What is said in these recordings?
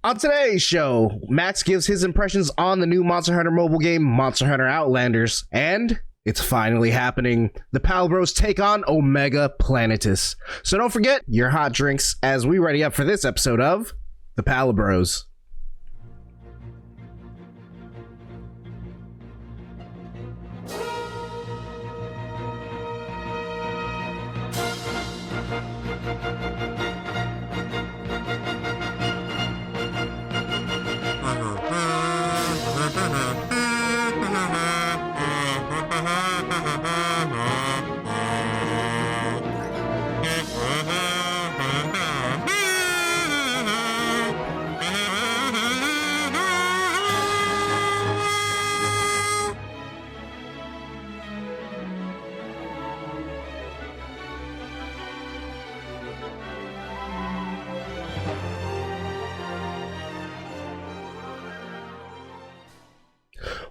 On today's show, Max gives his impressions on the new Monster Hunter mobile game, Monster Hunter Outlanders, and it's finally happening. The Palibros take on Omega Planetus. So don't forget your hot drinks as we ready up for this episode of The Palibros.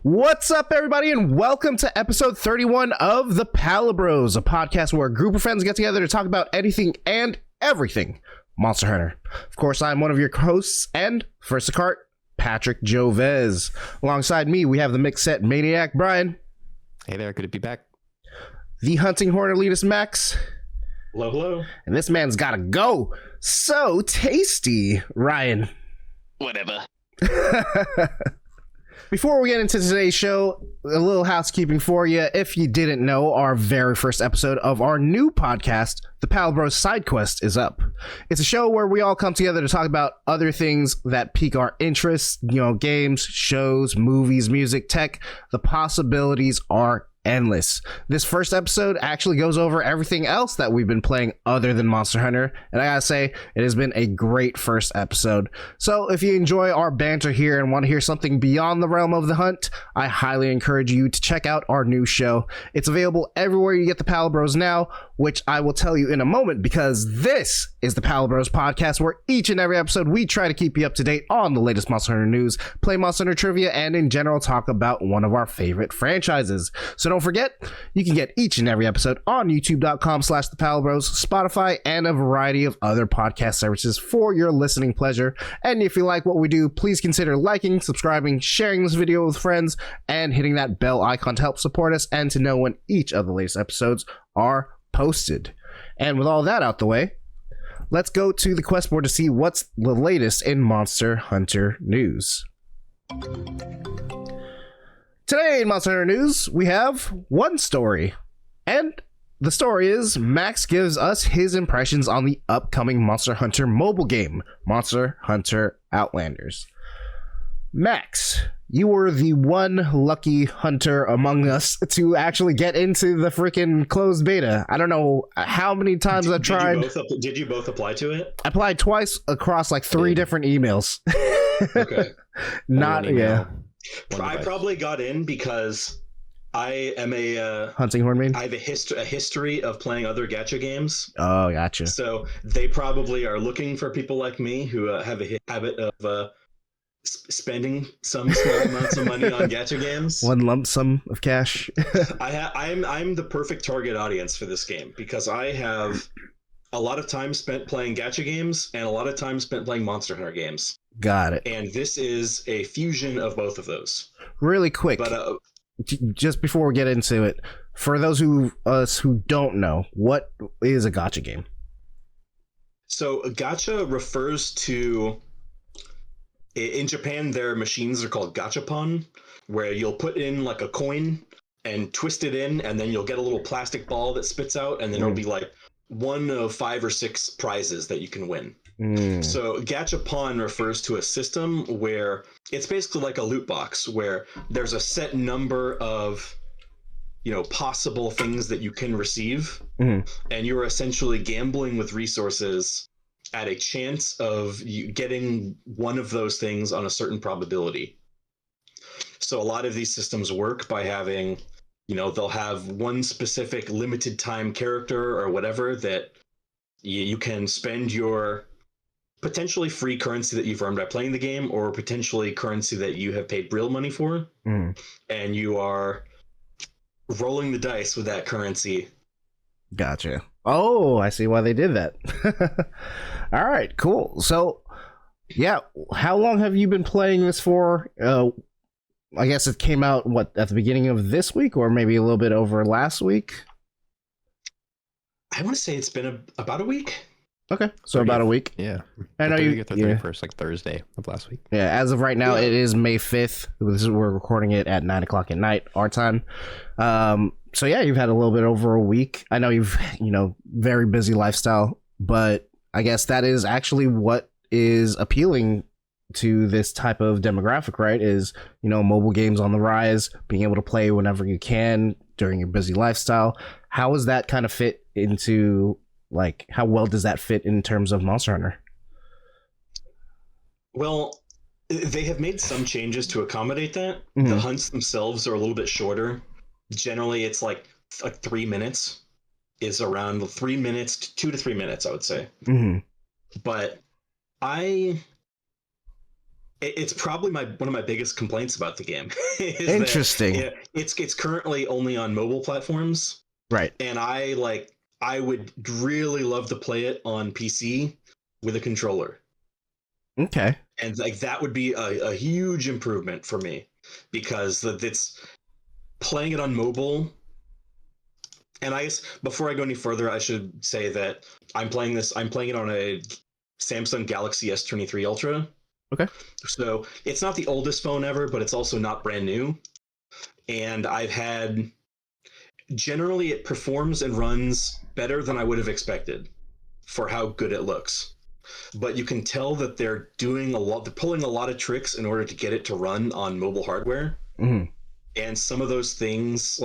What's up, everybody, and welcome to episode 31 of The Palibros, a podcast where a group of friends get together to talk about anything and everything Monster Hunter. Of course, I'm one of your hosts, and first to cart, Patrick Jovez. Alongside me, we have the mixed set maniac, Brian. Hey there, good to be back. The hunting horn elitist, Max. Hello, hello. And this man's gotta go. So tasty, Ryan. Whatever. Before we get into today's show, a little housekeeping for you. If you didn't know, our very first episode of our new podcast, The Palibros Side Quest, is up. It's a show where we all come together to talk about other things that pique our interests, games, shows, movies, music, tech. The possibilities are endless. This first episode actually goes over everything else that we've been playing other than Monster Hunter, and I gotta say, it has been a great first episode. So if you enjoy our banter here and want to hear something beyond the realm of the hunt, I highly encourage you to check out our new show. It's available everywhere you get the Palibros now, which I will tell you in a moment, because this is the Palibros podcast, where each and every episode we try to keep you up to date on the latest Monster Hunter news, play Monster Hunter trivia, and in general talk about one of our favorite franchises. So don't forget, you can get each and every episode on youtube.com/thepalibros, Spotify, and a variety of other podcast services for your listening pleasure. And if you like what we do, please consider liking, subscribing, sharing this video with friends, and hitting that bell icon to help support us and to know when each of the latest episodes are posted. And with all that out the way, let's go to the quest board to see what's the latest in Monster Hunter news. Today in Monster Hunter news, we have one story, and the story is Max gives us his impressions on the upcoming Monster Hunter mobile game, Monster Hunter Outlanders. Max, you were the one lucky hunter among us to actually get into the freaking closed beta. I don't know how many times I've tried. Did you both apply to it? I applied twice across like 3 different emails. Okay. I probably got in because I am a hunting horn main. I have a history of playing other gacha games. Oh, gotcha. So they probably are looking for people like me who have a habit of spending some small amounts of money on gacha games. One lump sum of cash. I'm the perfect target audience for this game because I have a lot of time spent playing gacha games and a lot of time spent playing Monster Hunter games. Got it. And this is a fusion of both of those. Really quick, but just before we get into it, for those who don't know, what is a gacha game? So a gacha refers to, in Japan, their machines are called gachapon, where you'll put in like a coin and twist it in, and then you'll get a little plastic ball that spits out, and then it'll be like one of 5 or 6 prizes that you can win. So gachapon refers to a system where it's basically like a loot box where there's a set number of possible things that you can receive, and you're essentially gambling with resources at a chance of you getting one of those things on a certain probability. So a lot of these systems work by having they'll have one specific limited time character or whatever that you can spend your potentially free currency that you've earned by playing the game, or potentially currency that you have paid real money for, and you are rolling the dice with that currency. Gotcha. Oh, I see why they did that. All right, cool. So Yeah, how long have you been playing this for? I guess it came out at the beginning of this week, or maybe a little bit over last week. I want to say it's been about a week. Okay, so about a week. Yeah. I know you you. get the Yeah. 31st, like Thursday of last week. Yeah, as of right now, Yeah. it is May 5th. We're recording it at 9:00 at night, our time. So yeah, you've had a little bit over a week. I know you've, very busy lifestyle, but I guess that is actually what is appealing to this type of demographic, right? Is, mobile games on the rise, being able to play whenever you can during your busy lifestyle. How does that kind of fit into, how well does that fit in terms of Monster Hunter? Well, they have made some changes to accommodate that. Mhm. The hunts themselves are a little bit shorter. Generally, it's like 3 minutes. Is around 3 minutes, 2 to 3 minutes, I would say. Mm-hmm. But it's probably one of my biggest complaints about the game. Is Interesting. that it's currently only on mobile platforms, Right. and I would really love to play it on PC with a controller. Okay. And that would be a huge improvement for me, because it's playing it on mobile. And I guess before I go any further, I should say that I'm playing it on a Samsung Galaxy S23 Ultra. Okay. So it's not the oldest phone ever, but it's also not brand new. And generally it performs and runs better than I would have expected for how good it looks. But you can tell that they're pulling a lot of tricks in order to get it to run on mobile hardware. Mm-hmm. And some of those things,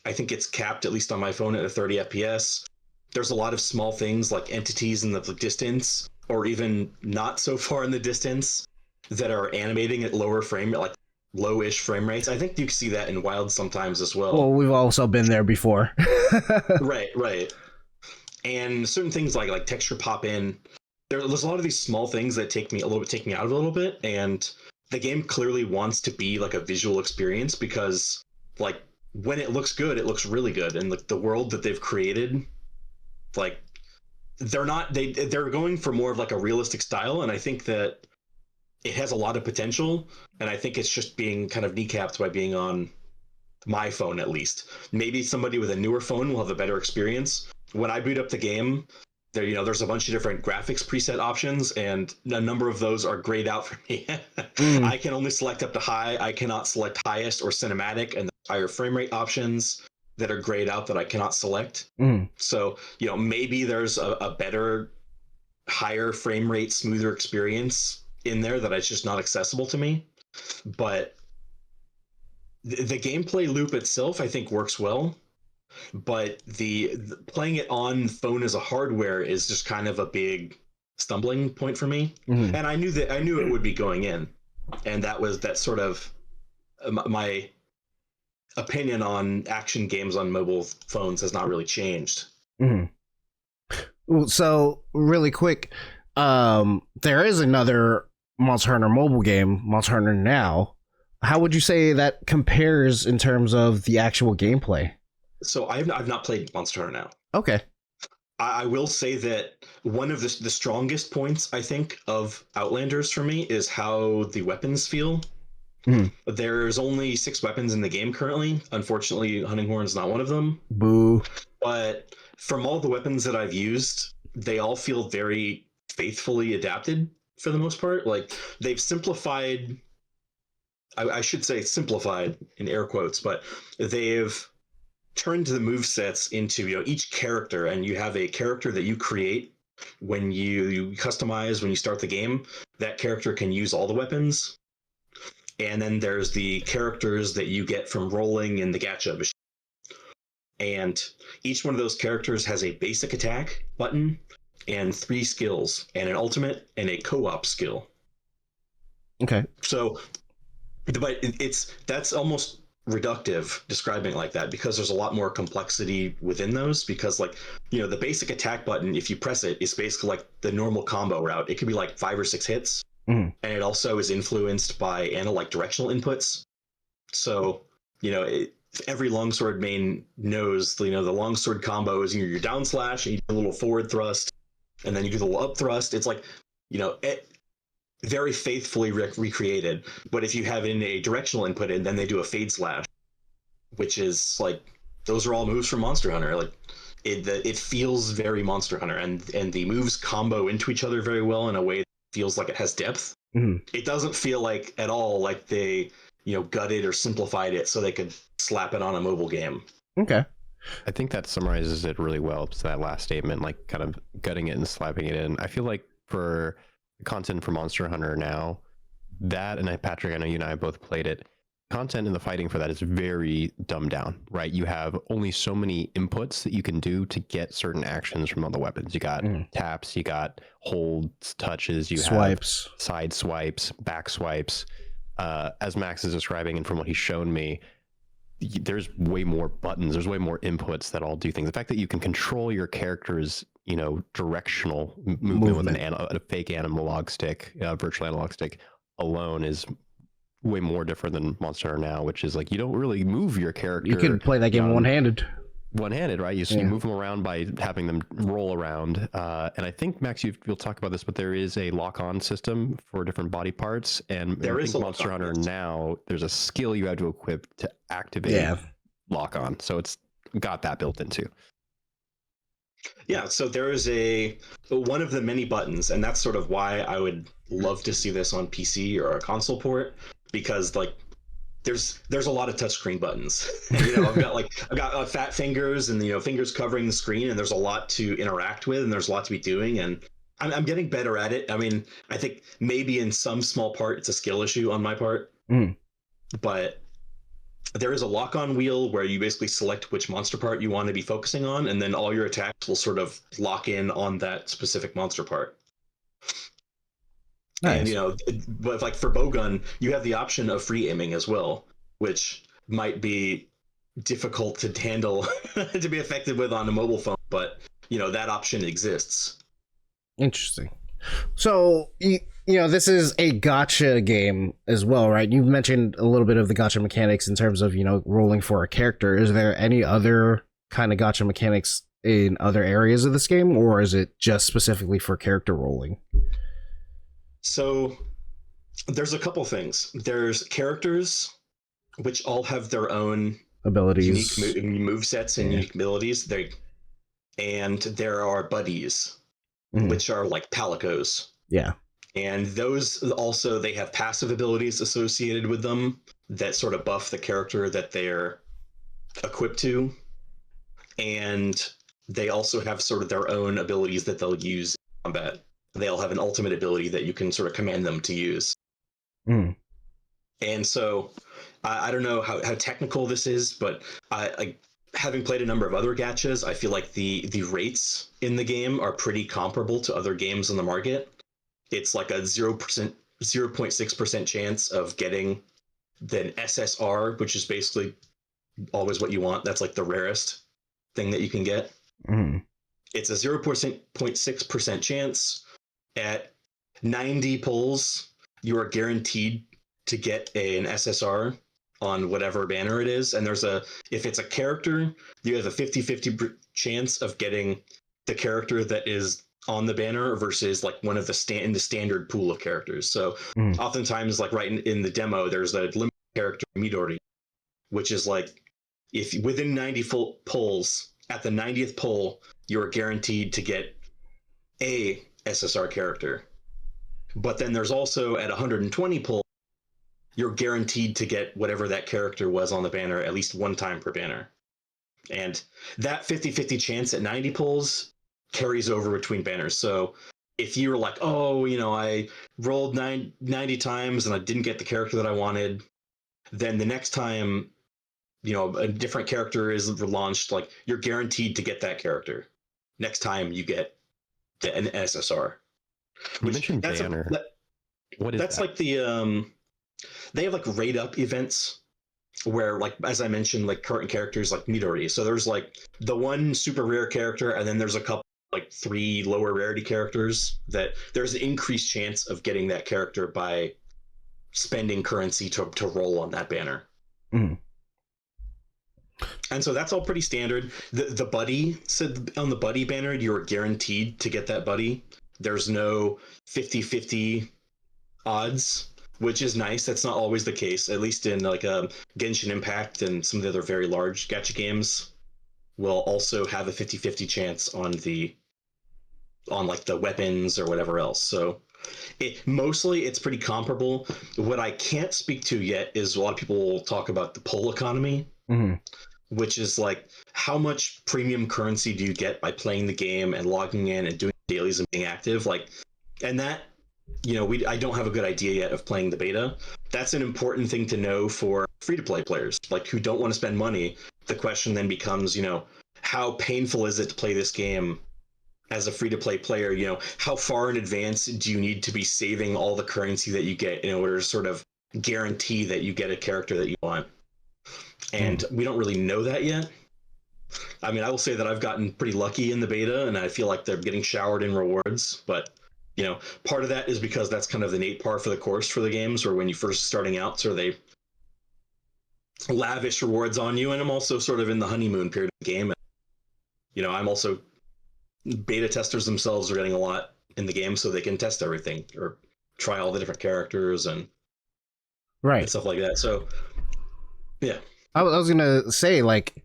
I think it's capped, at least on my phone, at a 30 FPS. There's a lot of small things like entities in the distance, or even not so far in the distance, that are animating at low-ish frame rates. I think you can see that in Wild sometimes as well. Well, we've also been there before. Right. And certain things like texture pop in. There's a lot of these small things that take me out a little bit, and the game clearly wants to be like a visual experience, because when it looks good, it looks really good. And the world that they've created, they're going for more of a realistic style, and I think that it has a lot of potential, and I think it's just being kind of kneecapped by being on my phone, at least. Maybe somebody with a newer phone will have a better experience. When I boot up the game, there's a bunch of different graphics preset options, and a number of those are grayed out for me. I can only select up to high. I cannot select highest or cinematic, and the higher frame rate options that are grayed out that I cannot select. So, maybe there's a better, higher frame rate, smoother experience in there that it's just not accessible to me. But the gameplay loop itself, I think, works well. But the playing it on phone as a hardware is just kind of a big stumbling point for me. And I knew it would be going in, and that's sort of my opinion on action games on mobile phones has not really changed. So really quick, there is another Monster Hunter mobile game, Monster Hunter Now. How would you say that compares in terms of the actual gameplay? So I've not played Monster Hunter Now. Okay. I will say that one of the strongest points, I think, of Outlanders for me is how the weapons feel. There's only 6 weapons in the game currently. Unfortunately, Hunting Horn's not one of them. Boo. But from all the weapons that I've used, they all feel very faithfully adapted for the most part. They've simplified, I should say simplified in air quotes, but they've turned the movesets into each character, and you have a character that you create when you customize when you start the game. That character can use all the weapons, and then there's the characters that you get from rolling in the gacha machine. And each one of those characters has a basic attack button and 3 skills, and an ultimate and a co-op skill. Okay. So, but that's almost reductive describing it like that, because there's a lot more complexity within those, because the basic attack button, if you press it, is basically like the normal combo route. It could be 5 or 6 hits, and it also is influenced by directional inputs. So every longsword main knows the longsword combo is your down slash, and you do a little forward thrust, and then you do the little up thrust. It's very faithfully recreated. But if you have in a directional input in, then they do a fade slash, which is like those are all moves from Monster Hunter. Like it feels very Monster Hunter, and the moves combo into each other very well in a way that feels like it has depth. Mm-hmm. It doesn't feel like at all like they gutted or simplified it so they could slap it on a mobile game. Okay. I think that summarizes it really well. It's that last statement, like kind of gutting it and slapping it in. I feel like for content for Monster Hunter now, that, and Patrick, I know you and I both played it, content in the fighting for that is very dumbed down, right? You have only so many inputs that you can do to get certain actions from all the weapons. You got taps, you got holds, touches, you swipes, have side swipes, back swipes. As Max is describing, and from what he's shown me, there's way more buttons, there's way more inputs that all do things. The fact that you can control your character's directional movement with a fake analog stick, virtual analog stick alone is way more different than Monster Hunter now, which is like you don't really move your character. You can play that game one-handed, right? You move them around by having them roll around, and I think, Max, you'll talk about this, but there is a lock-on system for different body parts, and there is Monster Hunter now there's a skill you have to equip to activate lock-on, so it's got that built into. Yeah, so there is one of the many buttons, and that's sort of why I would love to see this on PC or a console port, because like there's a lot of touchscreen buttons. I've got fat fingers and fingers covering the screen, and there's a lot to interact with, and there's a lot to be doing, and I'm getting better at it. I mean, I think maybe in some small part it's a skill issue on my part, but there is a lock-on wheel where you basically select which monster part you want to be focusing on, and then all your attacks will sort of lock in on that specific monster part. Nice. And but like for bowgun, you have the option of free aiming as well, which might be difficult to handle to be effective with on a mobile phone, but that option exists. Interesting. So this is a gacha game as well, right? You've mentioned a little bit of the gacha mechanics in terms of rolling for a character. Is there any other kind of gacha mechanics in other areas of this game, or is it just specifically for character rolling? So there's a couple things. There's characters which all have their own abilities, unique move sets and unique abilities. And there are buddies, which are like palicos. Yeah. And those also, they have passive abilities associated with them that sort of buff the character that they're equipped to. And they also have sort of their own abilities that they'll use in combat. They'll have an ultimate ability that you can sort of command them to use. And so I don't know how technical this is, but having played a number of other gachas, I feel like the rates in the game are pretty comparable to other games on the market. It's like a 0.6% chance of getting the SSR, which is basically always what you want. That's like the rarest thing that you can get. It's a 0.6% chance. At 90 pulls, you are guaranteed to get an SSR on whatever banner it is. And if it's a character, you have a 50-50 chance of getting the character that is on the banner versus like one of the in the standard pool of characters. So oftentimes, like right in the demo, there's a limited character Midori, which is like if within 90 full pulls, at the 90th pull, you're guaranteed to get a SSR character. But then there's also at 120 pull, you're guaranteed to get whatever that character was on the banner at least one time per banner. And that 50-50 chance at 90 pulls carries over between banners. So if you were like, I rolled 90 times and I didn't get the character that I wanted, then the next time, a different character is launched, like you're guaranteed to get that character. Next time you get an SSR. You mentioned banner. What is that's that? Like the they have like rate up events where, like, as I mentioned, like current characters like Midori. So there's like the one super rare character, and then there's a couple, like 3 lower rarity characters that there's an increased chance of getting that character by spending currency to roll on that banner. And so that's all pretty standard. The buddy, said on the buddy banner, you're guaranteed to get that buddy. There's no 50-50 odds, which is nice. That's not always the case, at least in like Genshin Impact and some of the other very large gacha games will also have a 50-50 chance on like the weapons or whatever else. So it's pretty comparable. What I can't speak to yet is a lot of people will talk about the pull economy, which is like how much premium currency do you get by playing the game and logging in and doing dailies and being active, like, and that, you know, I don't have a good idea yet of playing the beta. That's an important thing to know for free-to-play players, like who don't want to spend money. The question then becomes, you know, how painful is it to play this game as a free-to-play player? You know, how far in advance do you need to be saving all the currency that you get in order to sort of guarantee that you get a character that you want? And we don't really know that yet. I mean, I will say that I've gotten pretty lucky in the beta, and I feel like they're getting showered in rewards, but you know, part of that is because that's kind of the innate par for the course for the games, or when you first starting out, so they lavish rewards on you. And I'm also sort of in the honeymoon period of the game. And, you know, I'm also beta testers themselves are getting a lot in the game, so they can test everything or try all the different characters and stuff like that. So, yeah. I was gonna say, like,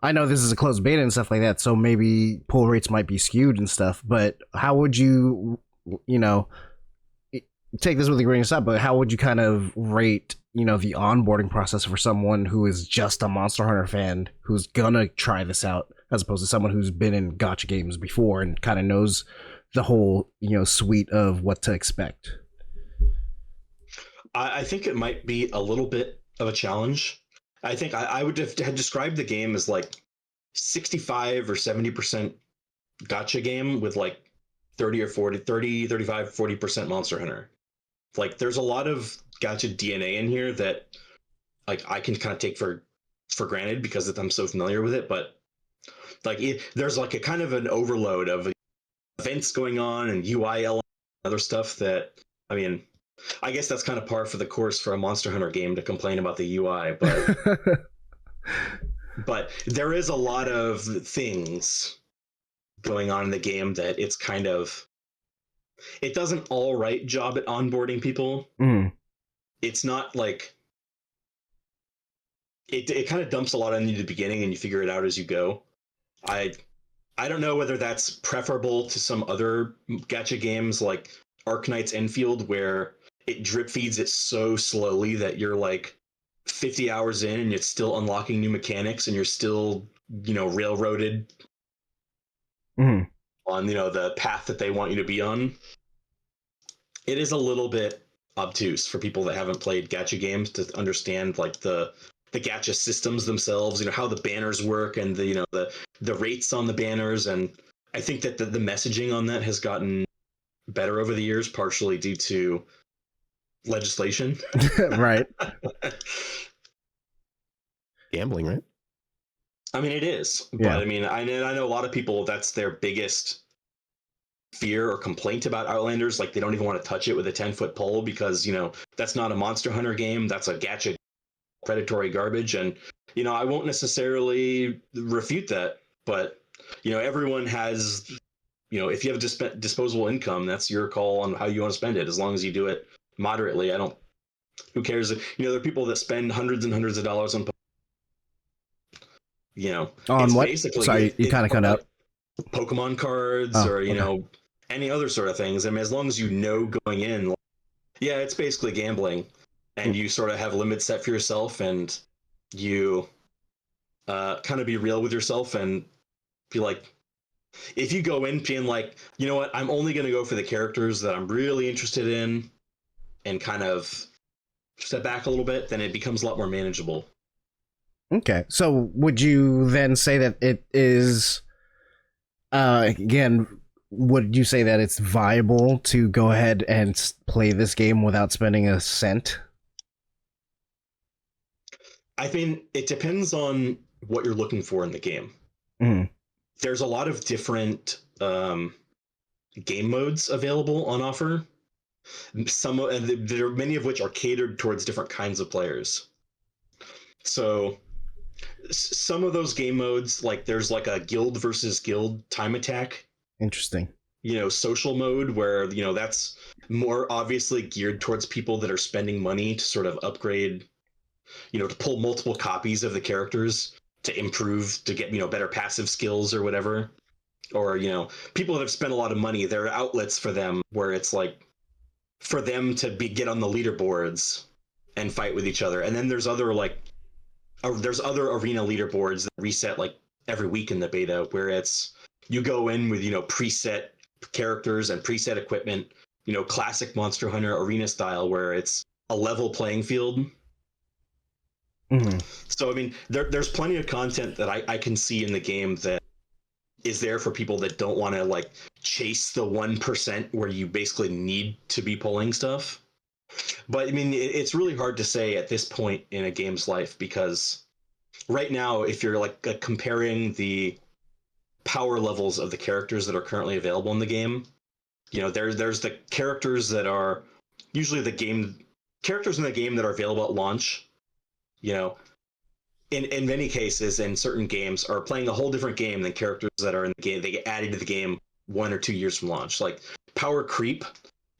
I know this is a closed beta and stuff like that, so maybe pull rates might be skewed and stuff. But how would you, you know, take this with a grain of salt, but how would you kind of rate, you know, the onboarding process for someone who is just a Monster Hunter fan who's gonna try this out, as opposed to someone who's been in gacha games before and kind of knows the whole, you know, suite of what to expect? I think it might be a little bit of a challenge. I think I would have described the game as like 65 or 70% gacha game with like 35, 40% Monster Hunter. Like there's a lot of gacha DNA in here that like I can kind of take for granted because I'm so familiar with it, but like there's like a kind of an overload of events going on and UI elements and other stuff that, I mean, I guess that's kind of par for the course for a Monster Hunter game to complain about the UI, but but there is a lot of things going on in the game that it's kind of, it does an all right job at onboarding people. It's not like it kind of dumps a lot on you at the beginning and you figure it out as you go. I don't know whether that's preferable to some other gacha games like Arknight's Enfield, where it drip feeds it so slowly that you're like 50 hours in and it's still unlocking new mechanics and you're still, you know, railroaded on, you know, the path that they want you to be on. It is a little bit obtuse for people that haven't played gacha games to understand like the gacha systems themselves, you know, how the banners work and the, you know, the rates on the banners. And I think that the messaging on that has gotten better over the years, partially due to legislation. Right. Gambling, right? I mean, it is, but Yeah. I mean, I know a lot of people, that's their biggest fear or complaint about Outlanders. Like they don't even want to touch it with a 10-foot pole because, you know, that's not a Monster Hunter game. That's a gacha predatory garbage. And, you know, I won't necessarily refute that, but, you know, everyone has, you know, if you have disposable income, that's your call on how you want to spend it. As long as you do it moderately, who cares? You know, there are people that spend hundreds and hundreds of dollars on, you know, On what? Basically, Sorry, you kind of cut out. Pokemon cards or, you know, any other sort of things. I mean, as long as you know going in, like, yeah, it's basically gambling, and you sort of have limits set for yourself, and you kind of be real with yourself and be like, if you go in being like, you know what, I'm only going to go for the characters that I'm really interested in and kind of step back a little bit, then it becomes a lot more manageable. Okay. So would you then say that it is, again, would you say that it's viable to go ahead and play this game without spending a cent? I mean, it depends on what you're looking for in the game. There's a lot of different game modes available on offer. There are many of which are catered towards different kinds of players. So some of those game modes, like there's like a guild versus guild time attack. Interesting. You know, social mode where, you know, that's more obviously geared towards people that are spending money to sort of upgrade, to pull multiple copies of the characters to improve, to get, better passive skills or whatever. Or, people that have spent a lot of money, there are outlets for them where it's like for them to get on the leaderboards and fight with each other. And then there's other there's other arena leaderboards that reset like every week in the beta, where it's you go in with, preset characters and preset equipment, classic Monster Hunter arena style, where it's a level playing field. Mm-hmm. So, I mean, there's plenty of content that I can see in the game that is there for people that don't want to like chase the 1% where you basically need to be pulling stuff. But I mean, it's really hard to say at this point in a game's life, because right now, if you're like comparing the power levels of the characters that are currently available in the game, there's the characters that are usually characters in the game that are available at launch. In many cases, in certain games, are playing a whole different game than characters that are in the game. They get added to the game 1 or 2 years from launch. Like power creep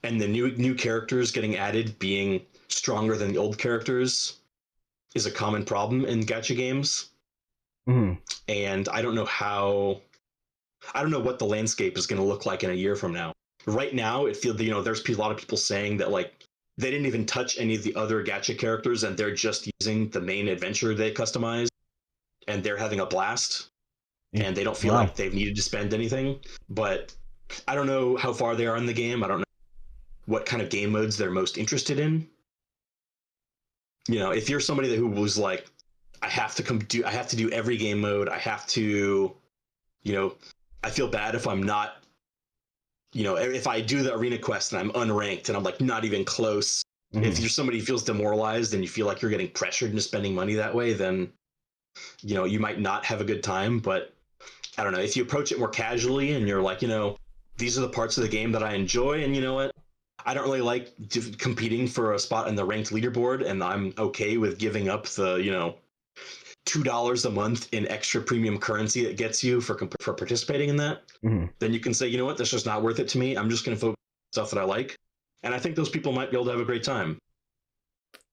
and the new characters getting added being stronger than the old characters is a common problem in gacha games. Mm-hmm. And I don't know what the landscape is going to look like in a year from now. Right now, it feels, there's a lot of people saying that like they didn't even touch any of the other gacha characters, and they're just using the main adventure they customized, and they're having a blast, and they don't feel like they've needed to spend anything. But I don't know how far they are in the game. I don't know what kind of game modes they're most interested in. If you're somebody who was like, I have to do every game mode. I have to, I feel bad if I'm not, if I do the arena quest and I'm unranked and I'm like not even close. Mm-hmm. If you're somebody who feels demoralized and you feel like you're getting pressured into spending money that way, then, you might not have a good time. But I don't know, if you approach it more casually and you're like, these are the parts of the game that I enjoy, and you know what? I don't really like competing for a spot in the ranked leaderboard, and I'm okay with giving up the, $2 a month in extra premium currency it gets you for participating in that. Mm-hmm. Then you can say, you know what, that's just not worth it to me. I'm just going to focus on stuff that I like. And I think those people might be able to have a great time.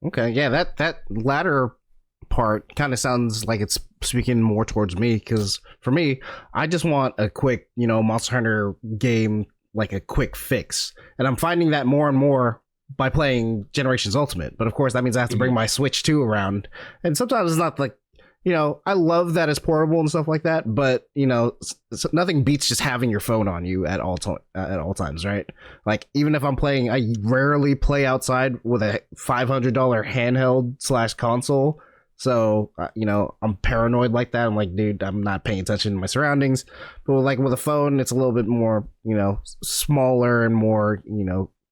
Okay, yeah, that latter part kind of sounds like it's speaking more towards me, because for me, I just want a quick, Monster Hunter game, like a quick fix. And I'm finding that more and more by playing Generations Ultimate. But of course, that means I have to bring my Switch 2 around. And sometimes it's not like, I love that it's portable and stuff like that, but nothing beats just having your phone on you at all times, right? Like, even if I'm playing, I rarely play outside with a $500 handheld / console. So, I'm paranoid like that. I'm like, dude, I'm not paying attention to my surroundings. But like with a phone, it's a little bit more, smaller and more,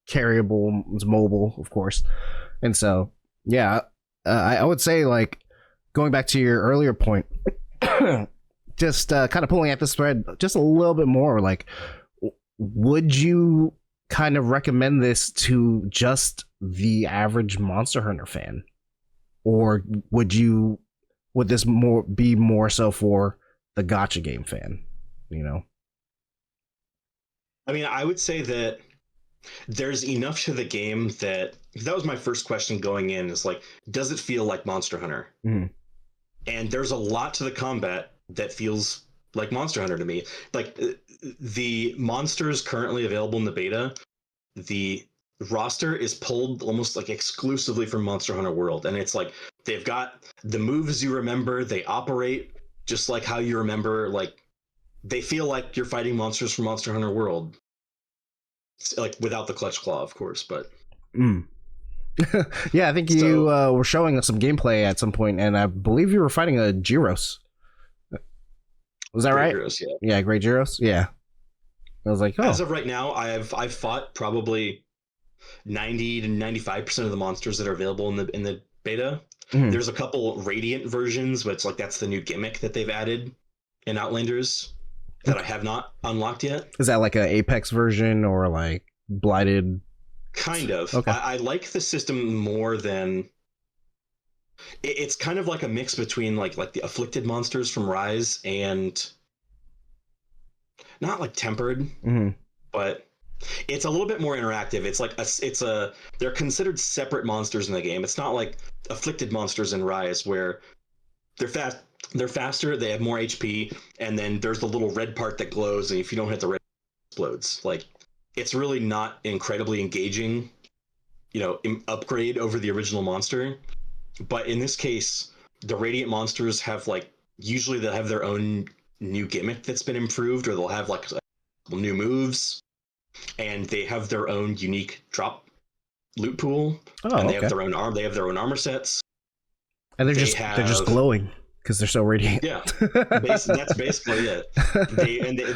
carryable. It's mobile, of course. And so, yeah, I would say, like, going back to your earlier point, just kind of pulling at this thread just a little bit more, like, would you kind of recommend this to just the average Monster Hunter fan? Or would this be more so for the gacha game fan, I mean, I would say that there's enough to the game that was my first question going in, is like, does it feel like Monster Hunter? Mm-hmm. And there's a lot to the combat that feels like Monster Hunter to me. Like, the monsters currently available in the beta, the roster is pulled almost like exclusively from Monster Hunter World. And it's like, they've got the moves you remember, they operate just like how you remember, like, they feel like you're fighting monsters from Monster Hunter World. It's like, without the clutch claw, of course, but... Yeah, I think you were showing us some gameplay at some point, and I believe you were fighting a Gyros. Was that Great right? Gyros, yeah. Yeah, Great Gyros. Yeah. I was like, oh. As of right now, I've fought probably 90 to 95% of the monsters that are available in the beta. Mm-hmm. There's a couple Radiant versions, but it's like that's the new gimmick that they've added in Outlanders that I have not unlocked yet. Is that like an Apex version or like Blighted? Kind of. Okay. I like the system more than... It's kind of like a mix between like the afflicted monsters from Rise and... Not like Tempered, but It's a little bit more interactive. It's like they're considered separate monsters in the game. It's not like afflicted monsters in Rise where they're fast, they're faster, they have more HP, and then there's the little red part that glows, and if you don't hit the red, it explodes. Like, it's really not incredibly engaging, upgrade over the original monster. But in this case, the Radiant monsters have usually they'll have their own new gimmick that's been improved, or they'll have new moves, and they have their own unique drop loot pool, and they have their own armor sets, and they're just glowing because they're so radiant. Yeah, that's basically it.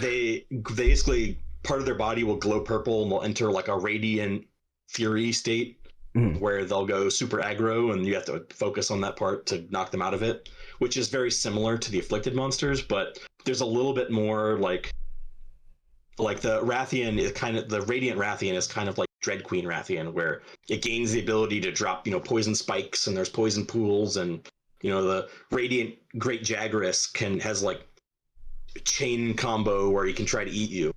They basically, part of their body will glow purple and will enter like a radiant fury state, where they'll go super aggro, and you have to focus on that part to knock them out of it, which is very similar to the afflicted monsters, but there's a little bit more like the Rathian is the Radiant Rathian is kind of like Dread Queen Rathian, where it gains the ability to drop, poison spikes, and there's poison pools, and the Radiant Great Jagras has like chain combo where he can try to eat you.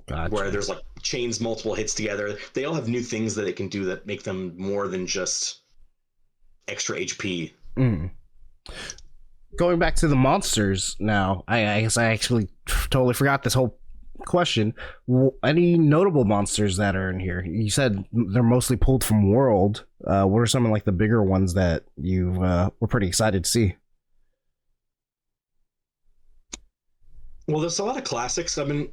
Gotcha. Where there's like chains, multiple hits together. They all have new things that they can do that make them more than just extra HP. Going back to the monsters now, I guess I actually totally forgot this whole question. Any notable monsters that are in here? You said they're mostly pulled from World. What are some of like the bigger ones that you were pretty excited to see? Well, there's a lot of classics I've been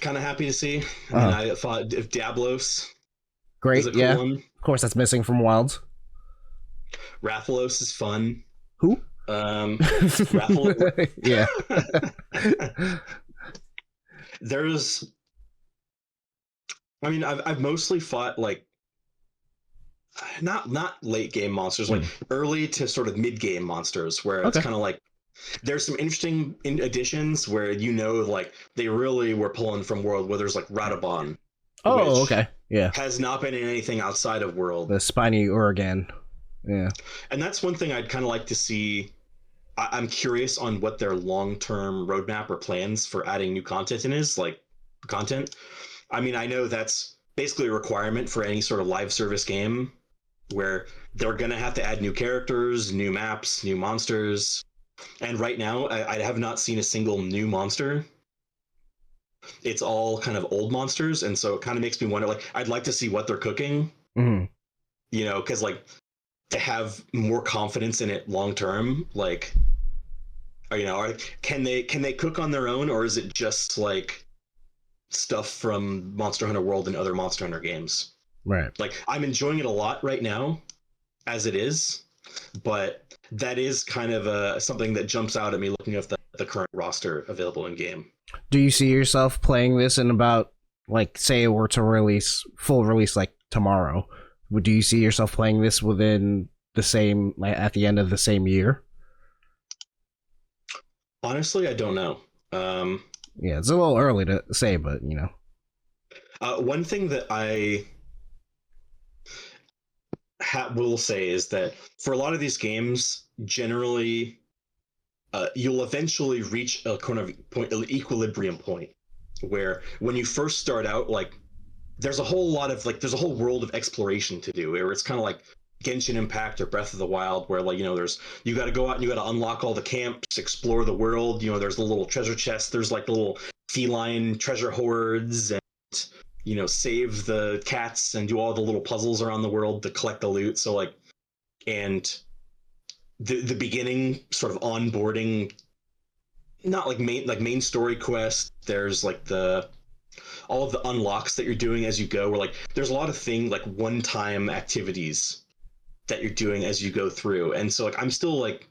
kind of happy to see. I thought if Diablos, great, is a cool one. Of course, that's missing from Wilds. Rathalos is fun. Who? Rathalos. Yeah. I've mostly fought like not late game monsters, like early to sort of mid game monsters, where it's kind of like there's some interesting additions where like they really were pulling from World, where there's like Radobon. Oh, okay. Yeah. Has not been in anything outside of World. The spiny Oregon. Yeah. And that's one thing I'd kind of like to see. I'm curious on what their long-term roadmap or plans for adding new content is, like content. I mean, I know that's basically a requirement for any sort of live service game, where they're going to have to add new characters, new maps, new monsters. And right now, I have not seen a single new monster. It's all kind of old monsters, and so it kind of makes me wonder, like, I'd like to see what they're cooking. Because like, to have more confidence in it long term, like, can they cook on their own, or is it just like stuff from Monster Hunter World and other Monster Hunter games? Right. Like, I'm enjoying it a lot right now as it is, but that is kind of something that jumps out at me looking at the current roster available in game. Do you see yourself playing this in about, like, say it were to full release like tomorrow? Do you see yourself playing this within the same, like, at the end of the same year? Honestly, I don't know. Yeah, it's a little early to say, but one thing that I will say is that for a lot of these games, generally, you'll eventually reach a kind of an equilibrium point, where when you first start out, like, there's a whole world of exploration to do, where it's kind of like Genshin Impact or Breath of the Wild, where, like, you got to go out and you got to unlock all the camps, explore the world. There's the little treasure chests, there's like the little feline treasure hoards, and save the cats and do all the little puzzles around the world to collect the loot. So like, and the beginning sort of onboarding, not like main story quest. There's like all of the unlocks that you're doing as you go, where like there's a lot of like one-time activities that you're doing as you go through. And so like, I'm still like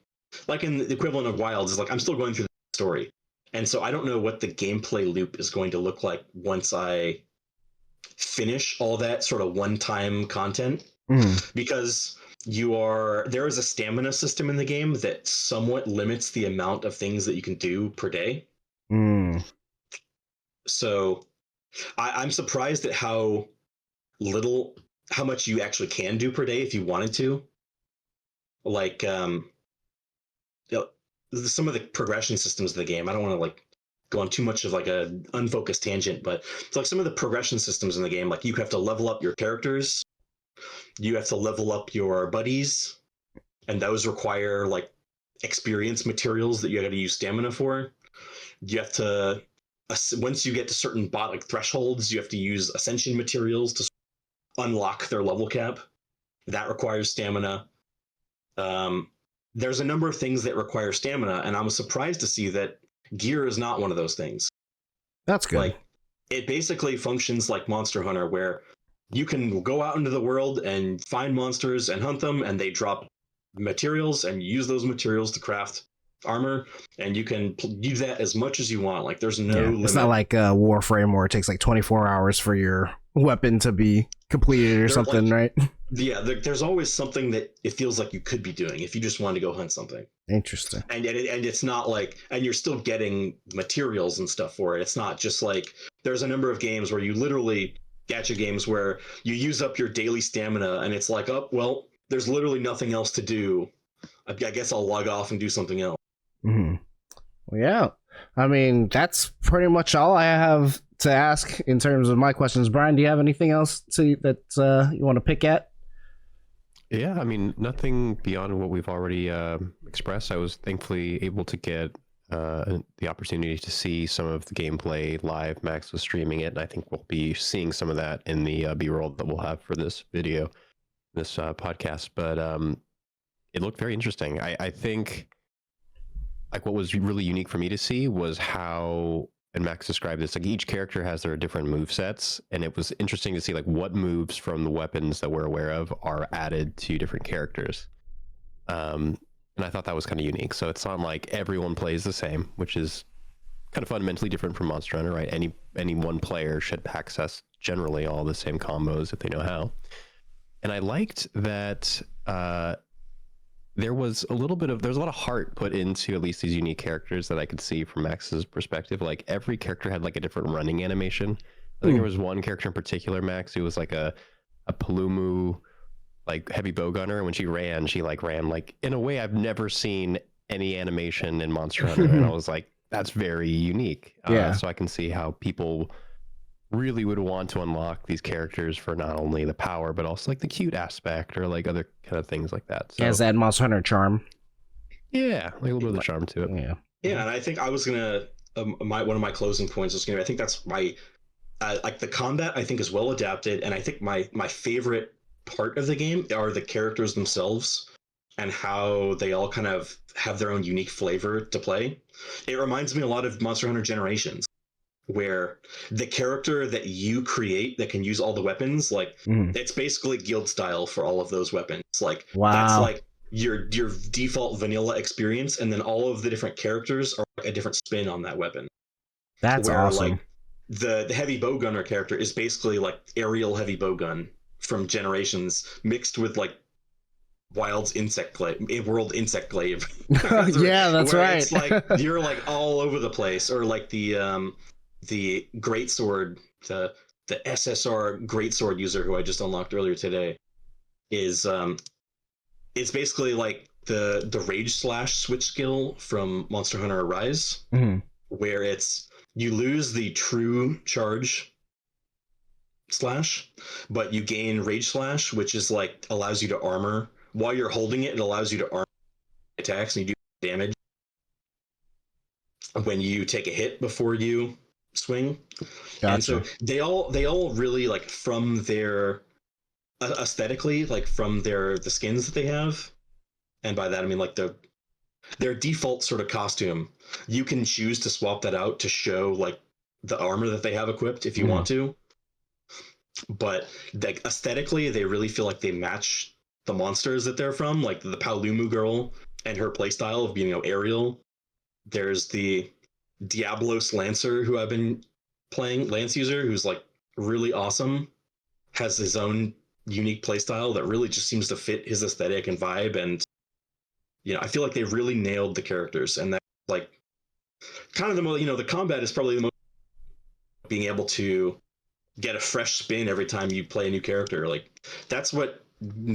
in the equivalent of Wilds is like, I'm still going through the story. And so I don't know what the gameplay loop is going to look like once I finish all that sort of one-time content, because there is a stamina system in the game that somewhat limits the amount of things that you can do per day. So I'm surprised at how much you actually can do per day if you wanted to. Like, some of the progression systems of the game, I don't want to like go on too much of like a unfocused tangent, but it's like some of the progression systems in the game, like you have to level up your characters, you have to level up your buddies, and those require like experience materials that you got to use stamina for. You have to, once you get to certain bot like thresholds, you have to use ascension materials to unlock their level cap. That requires stamina. There's a number of things that require stamina, and I was surprised to see that gear is not one of those things. That's good. Like, it basically functions like Monster Hunter, where you can go out into the world and find monsters and hunt them, and they drop materials, and you use those materials to craft armor, and you can use that as much as you want. Like, there's no limit. It's not like Warframe where it takes like 24 hours for your weapon to be completed or something, right? Yeah, there's always something that it feels like you could be doing if you just wanted to go hunt something. Interesting. And it's not like, and you're still getting materials and stuff for it. It's not just like, there's a number of games where you literally, gacha games where you use up your daily stamina and it's like, oh, well, there's literally nothing else to do. I guess I'll log off and do something else. Mm-hmm. Well, yeah. I mean, that's pretty much all I have to ask in terms of my questions. Brian, do you have anything else that you want to pick at? Yeah, I mean, nothing beyond what we've already expressed. I was thankfully able to get the opportunity to see some of the gameplay live. Max was streaming it, and I think we'll be seeing some of that in the B-roll that we'll have for this video, this podcast. But it looked very interesting. I think like what was really unique for me to see was how, and Max described this, like each character has their different move sets, and it was interesting to see like what moves from the weapons that we're aware of are added to different characters. And I thought that was kind of unique. So it's not like everyone plays the same, which is kind of fundamentally different from Monster Hunter, right? Any one player should access generally all the same combos if they know how. And I liked that there's a lot of heart put into at least these unique characters that I could see from Max's perspective. Like every character had like a different running animation. I think there was one character in particular, Max, who was like a Palumu, like heavy bow gunner. And when she ran like in a way I've never seen any animation in Monster Hunter. And I was like, that's very unique. So I can see how people really would want to unlock these characters for not only the power, but also like the cute aspect or like other kind of things like that. So, has that Monster Hunter charm. Yeah, like a little bit of the charm to it. Yeah, and I think I was gonna one of my closing points was gonna be, I think that's my like the combat I think is well adapted, and I think my favorite part of the game are the characters themselves and how they all kind of have their own unique flavor to play. It reminds me a lot of Monster Hunter Generations, where the character that you create that can use all the weapons, like it's basically guild style for all of those weapons. Like that's like your default vanilla experience, and then all of the different characters are like a different spin on that weapon. That's awesome. Like the heavy bow gunner character is basically like aerial heavy bow gun from Generations mixed with like World Insect Glaive. Yeah, that's right. It's like you're like all over the place. Or like the greatsword, the SSR greatsword user who I just unlocked earlier today is it's basically like the rage slash switch skill from Monster Hunter Rise, where it's you lose the true charge slash, but you gain rage slash, which is like allows you to armor while you're holding it. It allows you to armor attacks and you do damage when you take a hit before you swing. Gotcha. And so they all really, like, from their aesthetically, like from the skins that they have, and by that I mean like their default sort of costume, you can choose to swap that out to show like the armor that they have equipped if you want to, but like aesthetically they really feel like they match the monsters that they're from, like the Palumu girl and her playstyle of being, you know, aerial. There's the Diablos Lancer who I've been playing, Lance user, who's like really awesome, has his own unique playstyle that really just seems to fit his aesthetic and vibe. And you know, I feel like they really nailed the characters, and that like kind of the most, you know, the combat is probably the most, being able to get a fresh spin every time you play a new character. Like that's what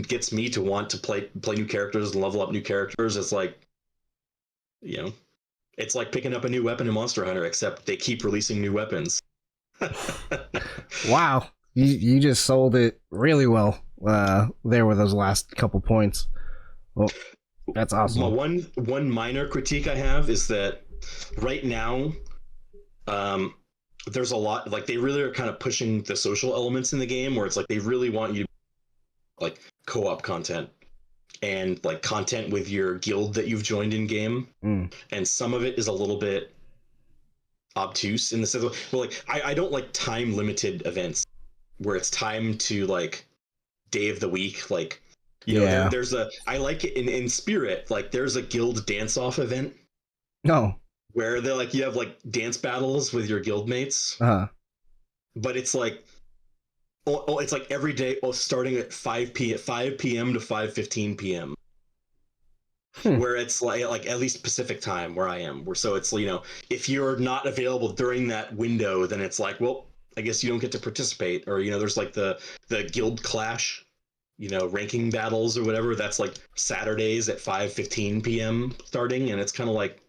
gets me to want to play new characters and level up new characters. It's like, you know, It's like picking up a new weapon in Monster Hunter, except they keep releasing new weapons. Wow, you just sold it really well there with those last couple points. Well, that's awesome. One minor critique I have is that right now, there's a lot, like, they really are kind of pushing the social elements in the game, where it's like they really want you like co-op content and like content with your guild that you've joined in game, and some of it is a little bit obtuse in the sense of, well, like I don't like time limited events where it's time to like day of the week, like, you know, there's a, I like it in Spirit, like there's a guild dance off event. No. Where they're like, you have like dance battles with your guild mates. But it's like, it's like every day, starting at 5 p.m. to 5:15 p.m. Where it's like at least Pacific time where I am. So it's, you know, if you're not available during that window, then it's like, well, I guess you don't get to participate. Or, you know, there's like the guild clash, you know, ranking battles or whatever. That's like Saturdays at 5:15 p.m. starting, and it's kind of like,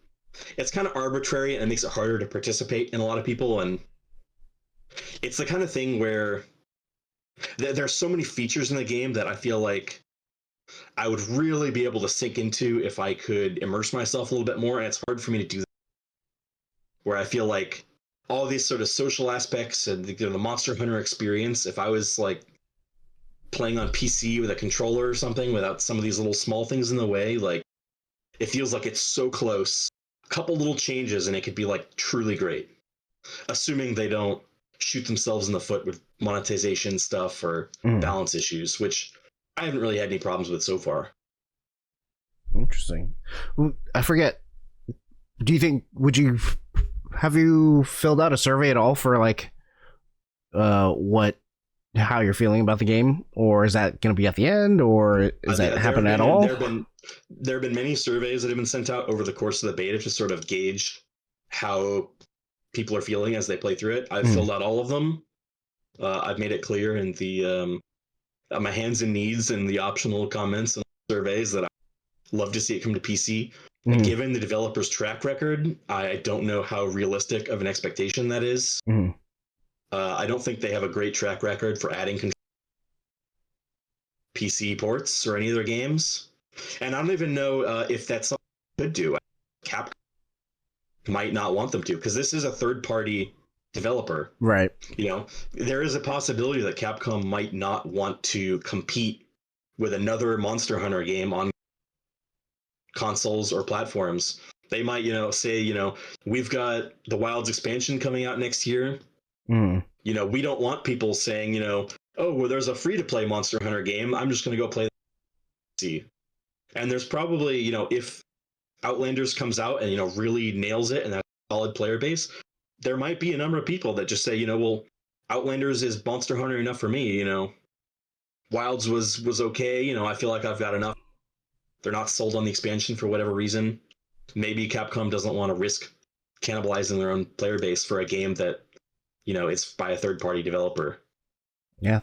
it's kind of arbitrary, and it makes it harder to participate in a lot of people. And it's the kind of thing where there's so many features in the game that I feel like I would really be able to sink into if I could immerse myself a little bit more. And it's hard for me to do that, where I feel like all these sort of social aspects and the Monster Hunter experience, if I was like playing on PC with a controller or something without some of these little small things in the way, like it feels like it's so close. Couple little changes and it could be like truly great, assuming they don't shoot themselves in the foot with monetization stuff or balance issues, which I haven't really had any problems with so far. Interesting. I forget, do you think, have you filled out a survey at all for like how you're feeling about the game, or is that going to be at the end, or is that happen at all? There have been many surveys that have been sent out over the course of the beta to sort of gauge how people are feeling as they play through it. I've filled out all of them. I've made it clear in the my hands and knees and the optional comments and surveys that I love to see it come to PC. And given the developer's track record, I don't know how realistic of an expectation that is. I don't think they have a great track record for adding PC ports or any of their games. And I don't even know if that's something they could do. Capcom might not want them to, because this is a third-party developer. Right. You know, there is a possibility that Capcom might not want to compete with another Monster Hunter game on consoles or platforms. They might, you know, say, you know, we've got the Wilds expansion coming out next year. You know, we don't want people saying, you know, oh, well, there's a free-to-play Monster Hunter game, I'm just going to go play the. And there's probably, you know, if Outlanders comes out and, you know, really nails it and has a solid player base, there might be a number of people that just say, you know, well, Outlanders is Monster Hunter enough for me, you know. Wilds was okay, you know, I feel like I've got enough. They're not sold on the expansion for whatever reason. Maybe Capcom doesn't want to risk cannibalizing their own player base for a game that, you know, it's by a third-party developer. Yeah,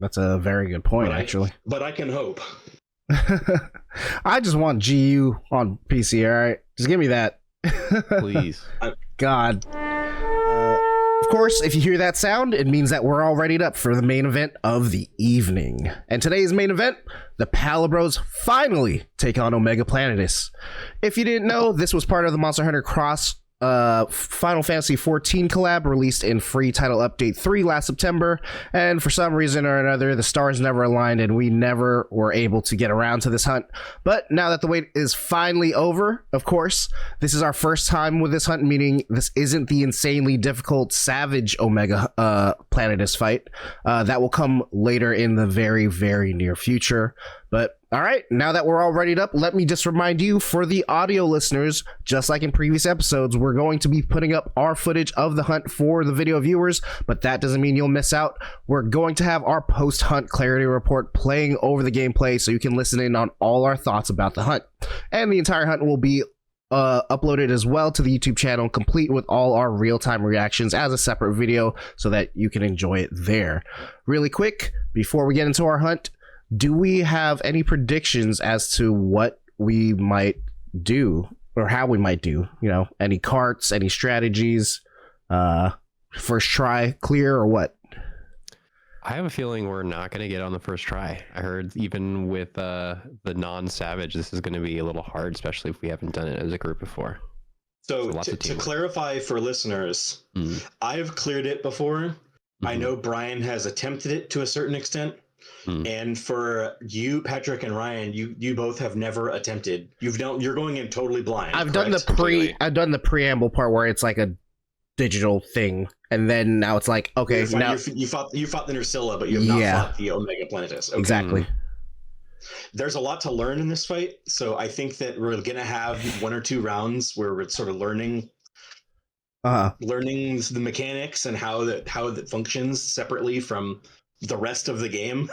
that's a very good point, actually. But I can hope. I just want GU on PC, all right? Just give me that. Please. God. Of course, if you hear that sound, it means that we're all readied up for the main event of the evening. And today's main event, the Palibros finally take on Omega Planetus. If you didn't know, this was part of the Monster Hunter Final Fantasy XIV collab released in Free Title Update 3 last September, and for some reason or another, the stars never aligned and we never were able to get around to this hunt. But now that the wait is finally over, of course, this is our first time with this hunt, meaning this isn't the insanely difficult Savage Omega Planetus fight. That will come later in the very, very near future. But all right, now that we're all readied up, let me just remind you, for the audio listeners, just like in previous episodes, we're going to be putting up our footage of the hunt for the video viewers, but that doesn't mean you'll miss out. We're going to have our post-hunt clarity report playing over the gameplay so you can listen in on all our thoughts about the hunt. And the entire hunt will be uploaded as well to the YouTube channel, complete with all our real-time reactions as a separate video so that you can enjoy it there. Really quick, before we get into our hunt, do we have any predictions as to what we might do or how we might do. You know, any carts, any strategies, first try clear or what? I have a feeling we're not going to get on the first try. I heard even with the non-savage, this is going to be a little hard, especially if we haven't done it as a group before. So to clarify for listeners, I've cleared it before. I know Brian has attempted it to a certain extent. And for you, Patrick and Ryan, you both have never attempted. You're going in totally blind. I've done the preamble part where it's like a digital thing, and then now it's like, okay, now you fought the Nursilla, but you have not fought the Omega Planetus. Okay. Exactly. There's a lot to learn in this fight, so I think that we're gonna have 1 or 2 rounds where we're sort of learning the mechanics and how that functions separately from the rest of the game.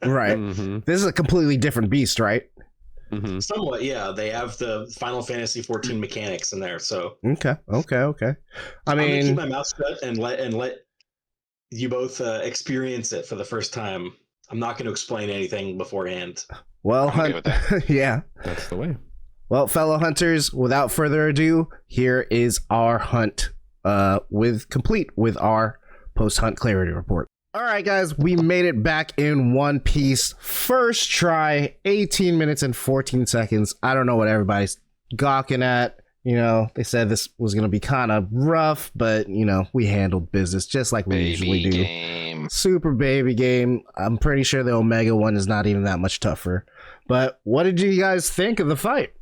Right. This is a completely different beast, right? Somewhat, yeah. They have the Final Fantasy 14 mechanics in there, so okay. I mean, I'm gonna keep my mouth shut and let you both experience it for the first time. I'm not going to explain anything beforehand. Well, yeah, that's the way. Well, fellow hunters, without further ado, here is our hunt, complete with our post-hunt clarity report. All right, guys, we made it back in one piece. First try, 18 minutes and 14 seconds. I don't know what everybody's gawking at. You know, they said this was going to be kind of rough, but, you know, we handled business just like we usually do. Game. Super baby game. I'm pretty sure the Omega one is not even that much tougher. But what did you guys think of the fight?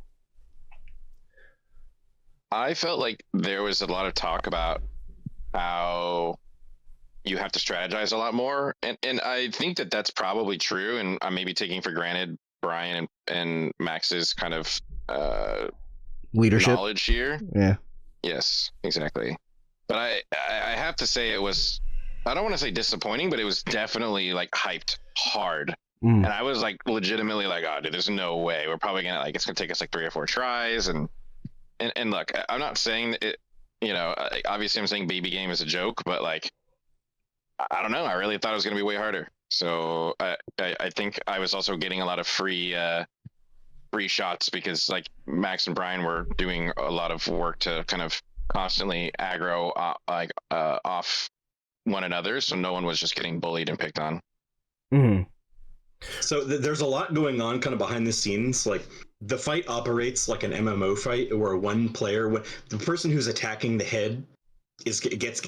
I felt like there was a lot of talk about how you have to strategize a lot more, and I think that that's probably true, and I may be taking for granted Brian and Max's kind of leadership knowledge here. Yeah. Yes, exactly. But I have to say it was, I don't want to say disappointing, but it was definitely like hyped hard. And I was like legitimately like, oh dude, there's no way. We're probably gonna it's gonna take us like 3 or 4 tries, and look, I'm not saying it, you know, obviously I'm saying baby game is a joke, but like, I don't know. I really thought it was going to be way harder. So I think I was also getting a lot of free shots because like Max and Brian were doing a lot of work to kind of constantly aggro off one another. So no one was just getting bullied and picked on. So there's a lot going on kind of behind the scenes. Like the fight operates like an MMO fight where one player, the person who's attacking the head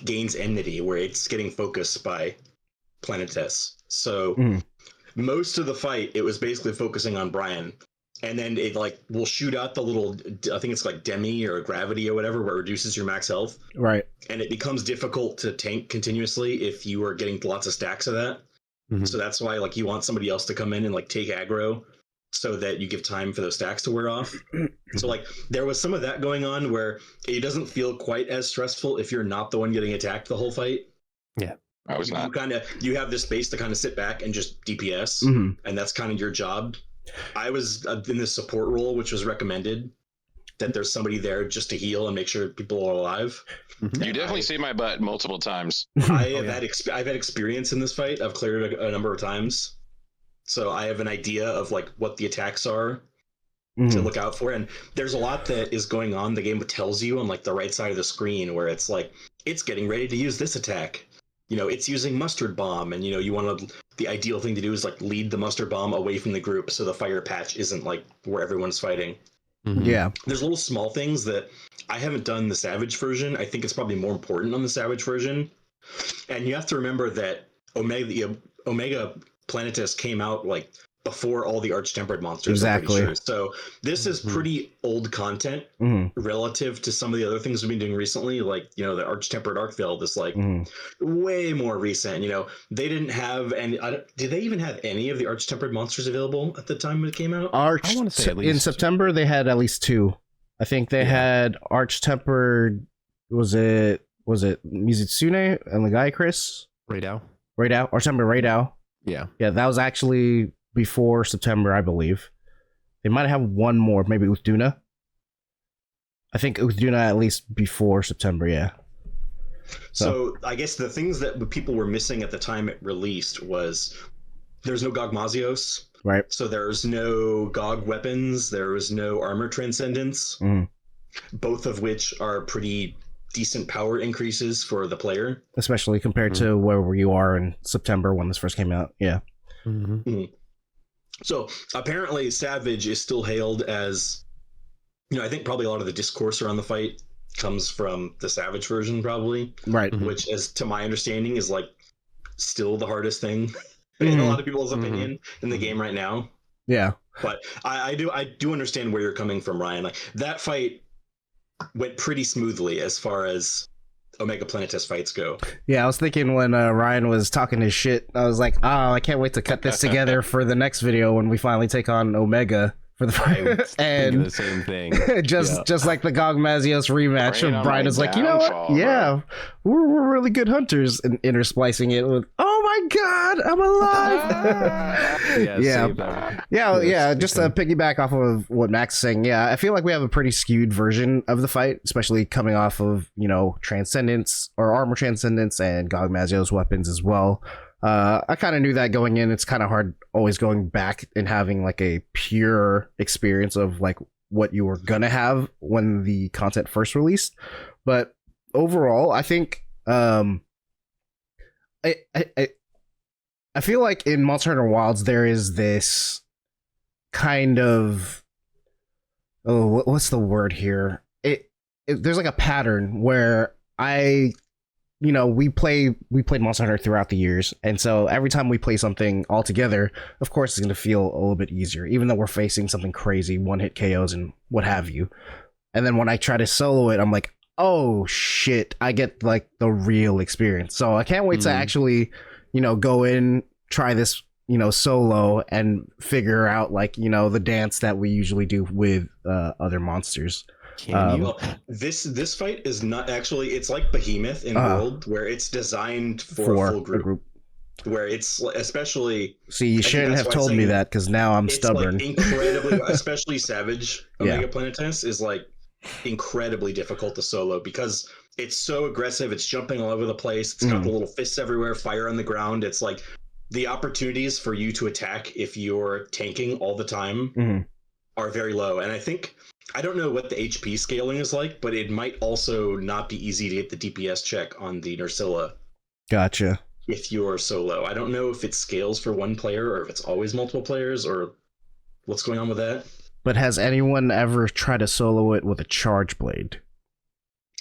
gains enmity, where it's getting focused by Planetes. So most of the fight, it was basically focusing on Brian, and then it like will shoot out the little, I think it's like Demi or Gravity or whatever, where it reduces your max health. Right. And it becomes difficult to tank continuously if you are getting lots of stacks of that. So that's why like you want somebody else to come in and like take aggro, so that you give time for those stacks to wear off. So like there was some of that going on where it doesn't feel quite as stressful if you're not the one getting attacked the whole fight. Yeah, I was not. You have this space to kind of sit back and just DPS, and that's kind of your job. I was in this support role, which was recommended, that there's somebody there just to heal and make sure people are alive. You definitely saved my butt multiple times. I've had experience in this fight. I've cleared a number of times. So I have an idea of like what the attacks are to look out for. And there's a lot that is going on. The game tells you on like the right side of the screen where it's like, it's getting ready to use this attack. You know, it's using mustard bomb. And, you know, you want to, the ideal thing to do is like lead the mustard bomb away from the group. So the fire patch isn't like where everyone's fighting. Yeah. There's little small things that I haven't done the Savage version. I think it's probably more important on the Savage version. And you have to remember that Omega Planetus came out like before all the Arch-Tempered monsters. Exactly. Sure. So this is pretty old content relative to some of the other things we've been doing recently. Like, you know, the Arch-Tempered Arcveld is like way more recent. You know, they didn't have any. Did they even have any of the Arch-Tempered monsters available at the time it came out? I want to say at least in September they had at least 2. I think they had Arch-Tempered. Was it Mizutsune and the guy Chris? Raidao. Arch-Tempered Raidao. Yeah, that was actually before September, I believe. They might have one more, maybe Uthduna. I think Uthduna at least before September, yeah. So I guess the things that people were missing at the time it released was there's no Gogmazios. Right. So there's no Gog weapons. There was no armor transcendence. both of which are pretty decent power increases for the player. Especially compared to where you are in September when this first came out. Yeah. So apparently Savage is still hailed as, I think probably a lot of the discourse around the fight comes from the Savage version, probably. Right. Which, as to my understanding, is like still the hardest thing in a lot of people's opinion in the game right now. Yeah. But I do understand where you're coming from, Ryan. Like, that fight went pretty smoothly as far as Omega Planetus fights go. Yeah, I was thinking when Ryan was talking his shit, I was like, oh, I can't wait to cut this together for the next video when we finally take on Omega for the and the same thing. just like the Gog Mazios rematch, and Brian is like, you know what? Bro. Yeah, we're really good hunters, and intersplicing it with, oh my god, I'm alive. Yeah. Just to piggyback off of what Max is saying, yeah, I feel like we have a pretty skewed version of the fight, especially coming off of, Transcendence or Armor Transcendence and Gog Mazios weapons as well. I kind of knew that going in. It's kind of hard always going back and having like a pure experience of like what you were gonna have when the content first released. But overall, I think I feel like in Monster Hunter Wilds there is this kind of what's the word here? There's like a pattern where we played Monster Hunter throughout the years, and so every time we play something all together, of course it's going to feel a little bit easier, even though we're facing something crazy, one-hit KOs and what have you. And then when I try to solo it, I'm like, oh shit, I get like the real experience. So I can't wait to actually, go in, try this, solo, and figure out like, the dance that we usually do with other monsters. This fight is not actually, it's like Behemoth in World, where it's designed for a full group. Where it's especially, see, you shouldn't have told me that, because now I'm stubborn. Like incredibly, especially Savage Omega Planetus is like incredibly difficult to solo because it's so aggressive. It's jumping all over the place. It's got the little fists everywhere, fire on the ground. It's like the opportunities for you to attack if you're tanking all the time are very low. And I don't know what the HP scaling is like, but it might also not be easy to get the DPS check on the Nursilla. Gotcha. If you're solo. I don't know if it scales for one player or if it's always multiple players or what's going on with that. But has anyone ever tried to solo it with a charge blade?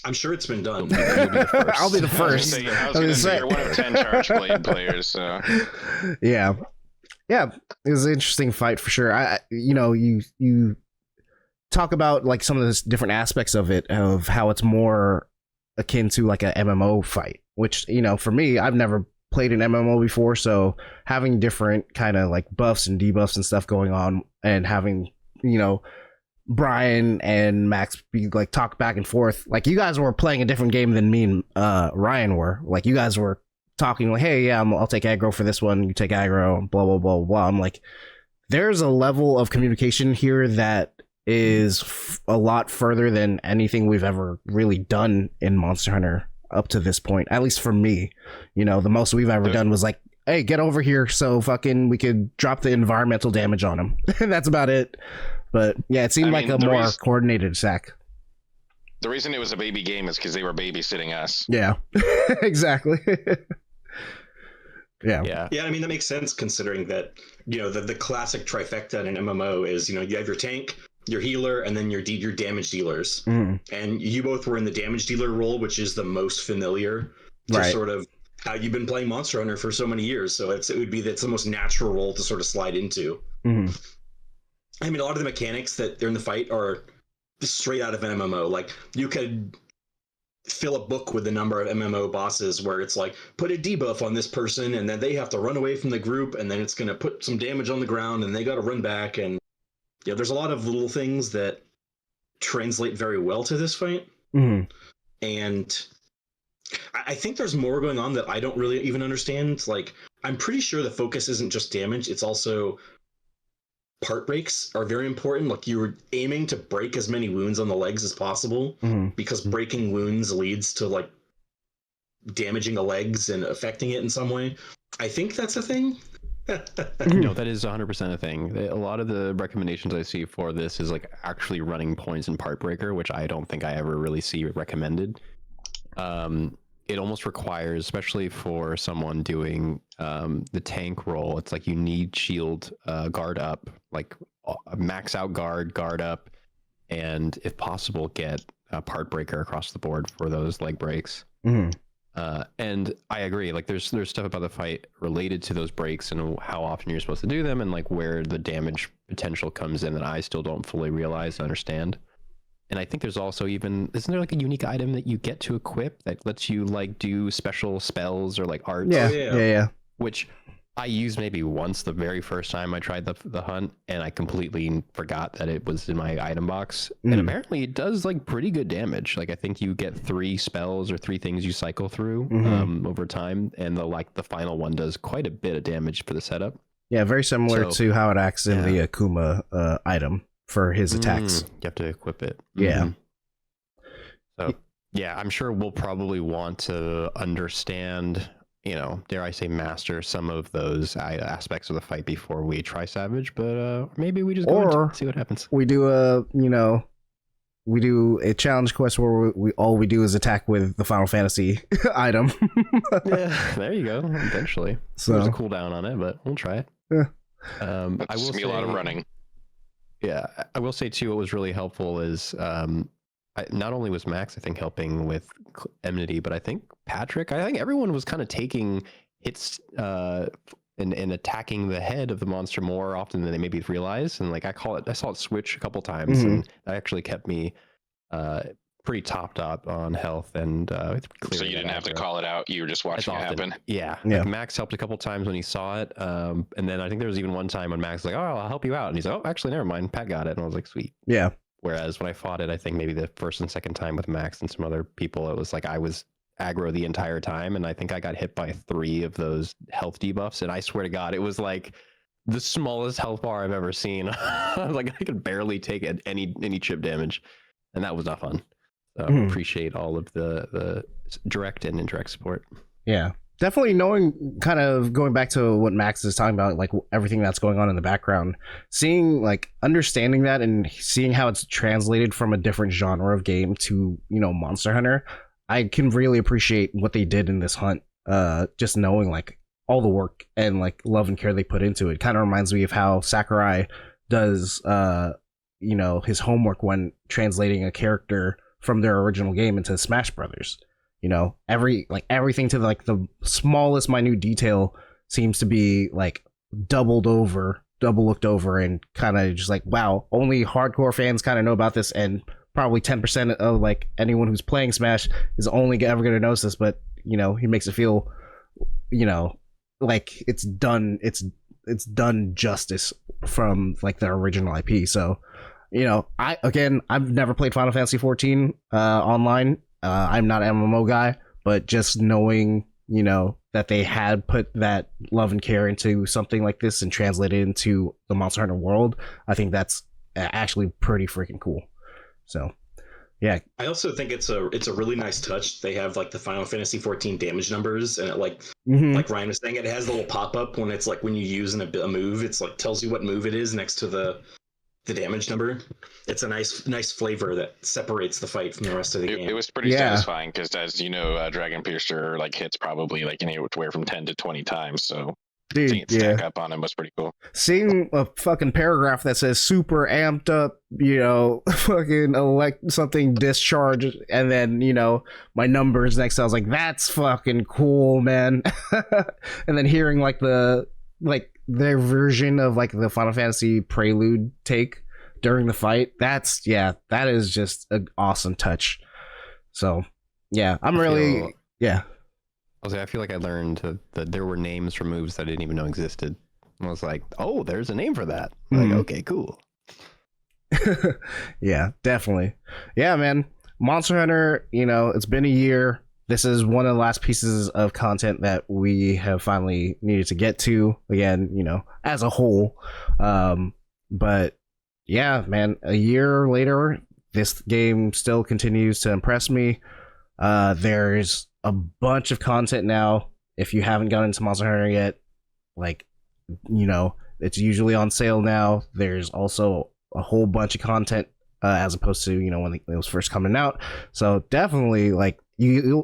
I'm sure it's been done. I'll be the first. I was going to say, you're one of 10 charge blade players, so... Yeah, it was an interesting fight for sure. You talk about like some of the different aspects of it, of how it's more akin to like a MMO fight, which, for me, I've never played an MMO before, so having different kind of like buffs and debuffs and stuff going on, and having, Brian and Max be like talk back and forth, like you guys were playing a different game than me and Ryan were. Like you guys were talking like, hey, yeah, I'll take aggro for this one, you take aggro, blah blah blah blah. I'm like, there's a level of communication here that is a lot further than anything we've ever really done in Monster Hunter up to this point, at least for me. The most we've ever done was like, hey, get over here so fucking we could drop the environmental damage on him. And that's about it. But yeah, it seemed like a more coordinated attack. The reason it was a baby game is because they were babysitting us. Yeah, exactly. Yeah, I mean, that makes sense considering that, the classic trifecta in an MMO is, you have your tank, your healer, and then your damage dealers. And you both were in the damage dealer role, which is the most familiar to sort of how you've been playing Monster Hunter for so many years. So it's the most natural role to sort of slide into. I mean, a lot of the mechanics that they're in the fight are straight out of an MMO. Like, you could fill a book with the number of MMO bosses where it's like, put a debuff on this person, and then they have to run away from the group, and then it's going to put some damage on the ground, and they got to run back. And there's a lot of little things that translate very well to this fight. And I think there's more going on that I don't really even understand. Like, I'm pretty sure the focus isn't just damage, it's also part breaks are very important. Like, you're aiming to break as many wounds on the legs as possible, because breaking wounds leads to like damaging the legs and affecting it in some way. I think that's a thing No, that is 100% a thing. A lot of the recommendations I see for this is like actually running points in Part Breaker, which I don't think I ever really see recommended. It almost requires, especially for someone doing the tank role, it's like you need shield, guard up, like max out guard up, and if possible, get a Part Breaker across the board for those leg breaks. Mm-hmm. And I agree, like there's stuff about the fight related to those breaks and how often you're supposed to do them and like where the damage potential comes in that I still don't fully realize and understand. And I think there's also isn't there like a unique item that you get to equip that lets you like do special spells or like arts? Yeah. Which I used maybe once the very first time I tried the hunt, and I completely forgot that it was in my item box. And apparently it does like pretty good damage. Like I think you get 3 spells or 3 things you cycle through over time, and the final one does quite a bit of damage for the setup. Yeah, very similar to how it acts in the Akuma item for his attacks. You have to equip it. Yeah. So yeah, I'm sure we'll probably want to understand, dare I say, master some of those aspects of the fight before we try Savage, but maybe we just go into it, see what happens. We do a challenge quest where we do is attack with the Final Fantasy item. Yeah, there you go. Eventually, so there's a cooldown on it, but we'll try it. Yeah. I will say a lot of running. Yeah, I will say too, what was really helpful is not only was Max, I think, helping with enmity, but I think Patrick, I think everyone was kind of taking hits and attacking the head of the monster more often than they maybe realize. And like I saw it switch a couple times, and that actually kept me pretty topped up on health. And so you didn't have to call it out; you were just watching it happen. Yeah. Like Max helped a couple times when he saw it, and then I think there was even one time when Max was like, "Oh, I'll help you out," and he's like, "Oh, actually, never mind. Pat got it," and I was like, "Sweet." Yeah. Whereas when I fought it, I think maybe the first and second time with Max and some other people, it was like I was aggro the entire time, and I think I got hit by 3 of those health debuffs, and I swear to God, it was like the smallest health bar I've ever seen. I was like, I could barely take any chip damage, and that was not fun. So appreciate all of the direct and indirect support. Yeah. Definitely knowing, kind of going back to what Max is talking about, like everything that's going on in the background, seeing, like, understanding that and seeing how it's translated from a different genre of game to, Monster Hunter, I can really appreciate what they did in this hunt. Just knowing, like, all the work and, like, love and care they put into it. Kind of reminds me of how Sakurai does, his homework when translating a character from their original game into Smash Brothers. Everything to like the smallest minute detail seems to be like double looked over, and kind of just like, wow, only hardcore fans kind of know about this, and probably 10% of like anyone who's playing Smash is only ever going to notice this. But he makes it feel, like it's done justice from like the original IP. So, I've never played Final Fantasy 14 online. I'm not an MMO guy, but just knowing, that they had put that love and care into something like this and translated it into the Monster Hunter world, I think that's actually pretty freaking cool. So, yeah. I also think it's a really nice touch. They have like the Final Fantasy 14 damage numbers, and it like Ryan was saying, it has a little pop up when it's like when you use a move, it's like tells you what move it is next to the damage number. It's a nice flavor that separates the fight from the rest of the game. It was pretty satisfying because, as you know, Dragon Piercer like hits probably like anywhere from 10 to 20 times. So seeing it stack up on him was pretty cool. Seeing a fucking paragraph that says super amped up, fucking something discharge, and then my numbers next, I was like, that's fucking cool, man. And then hearing like their version of like the Final Fantasy prelude take during the fight, that is just an awesome touch. So I feel like I learned that there were names for moves that I didn't even know existed. I was like, oh, there's a name for that. Like, okay, cool. Yeah, definitely. Yeah, man. Monster Hunter, it's been a year. This is one of the last pieces of content that we have finally needed to get to again, as a whole. But yeah, man, a year later, this game still continues to impress me. There's a bunch of content now. If you haven't gotten into Monster Hunter yet, like, it's usually on sale now. There's also a whole bunch of content as opposed to when it was first coming out. So definitely, like,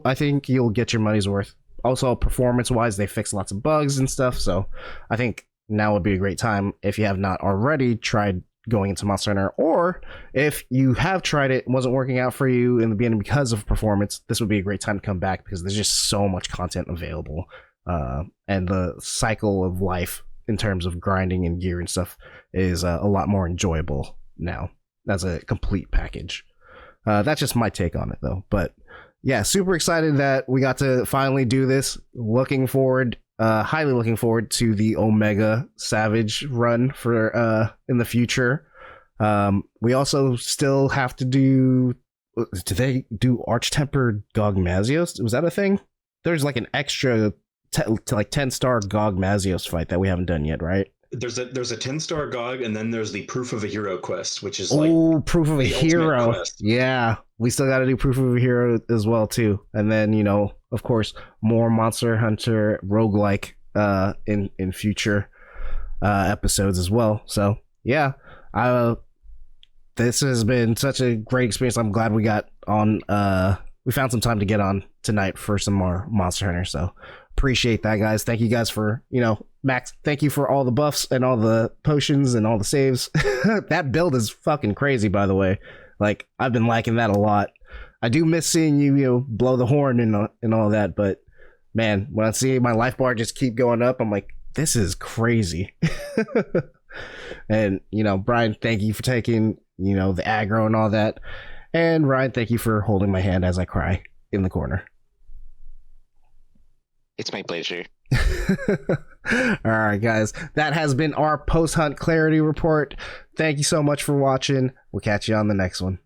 I think you'll get your money's worth. Also, performance wise, they fixed lots of bugs and stuff. So I think now would be a great time if you have not already tried going into Monster Hunter, or if you have tried it, wasn't working out for you in the beginning because of performance. This would be a great time to come back because there's just so much content available, and the cycle of life in terms of grinding and gear and stuff is a lot more enjoyable now as a complete package. That's just my take on it, though. But yeah, super excited that we got to finally do this. Looking forward, highly looking forward to the Omega Savage run for in the future. We also still have to do. Did they do Arch-Tempered Gogmazios? Was that a thing? There's like an extra to like 10-star Gogmazios fight that we haven't done yet, right? There's a 10-star GOG, and then there's the Proof of a Hero quest, which is Proof of a Hero. Yeah, we still got to do Proof of a Hero as well too, and then of course, more Monster Hunter roguelike in future episodes as well. So yeah, this has been such a great experience. I'm glad we got on. We found some time to get on tonight for some more Monster Hunter. So appreciate that, guys. Thank you guys for Max, thank you for all the buffs and all the potions and all the saves. That build is fucking crazy, by the way. Like, I've been liking that a lot. I do miss seeing you, blow the horn and all that, but man, when I see my life bar just keep going up, I'm like, this is crazy. And, Brian, thank you for taking, the aggro and all that. And Ryan, thank you for holding my hand as I cry in the corner. It's my pleasure. All right, guys, that has been our post-hunt clarity report. Thank you so much for watching. We'll catch you on the next one.